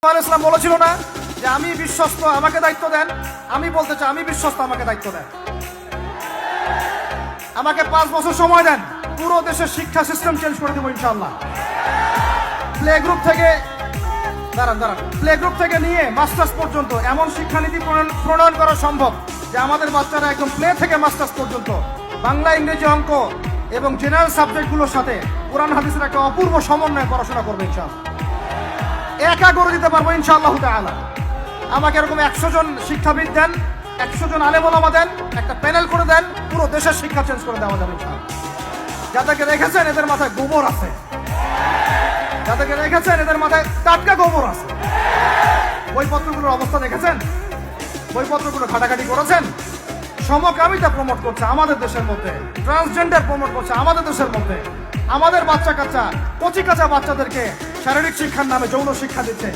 ইসলাম বলেছিল না যে আমি বিশ্বস্ত, আমাকে দায়িত্ব দেন। আমি বলতে চাই আমি বিশ্বস্ত, আমাকে দায়িত্ব দেন। আমাকে 5 বছর সময় দেন, পুরো দেশের শিক্ষা সিস্টেম চেঞ্জ করে দেবো ইনশাআল্লাহ। প্লে গ্রুপ থেকে প্লে গ্রুপ থেকে নিয়ে মাস্টার্স পর্যন্ত এমন শিক্ষানীতি প্রণয়ন করা সম্ভব যে আমাদের বাচ্চারা একদম প্লে থেকে মাস্টার্স পর্যন্ত বাংলা, ইংরেজি, অঙ্ক এবং জেনারেল সাবজেক্টগুলোর সাথে কোরআন হাদিসের একটা অপূর্ব সমন্বয়ে পড়াশোনা করবে ইনশাআল্লাহ। একা করে দিতে পারবো ইনশাআল্লাহ তাআলা। আমাকে এরকম 100 জন শিক্ষাবিদ দেন, 100 জন আলেম ওলামা দেন, একটা প্যানেল করে দেন, পুরো দেশের শিক্ষা চেঞ্জ করে দেওয়া যাবে ইনশাআল্লাহ। যাদেরকে রেখেছেন এদের মাথায় গোবর আছে, যাদেরকে রেখেছেন এদের মাথায় টাটকা গোবর আছে। বইপত্রগুলোর অবস্থা দেখেছেন? বইপত্রগুলো ঘাটাঘাটি করেছেন? সমকামিতা প্রমোট করছে আমাদের দেশের মধ্যে, ট্রান্সজেন্ডার প্রমোট করছে আমাদের দেশের মধ্যে, আমাদের বাচ্চা কাচ্চা কচি কাঁচা বাচ্চাদেরকে শারীরিক শিক্ষার নামে যৌন শিক্ষা দিচ্ছে।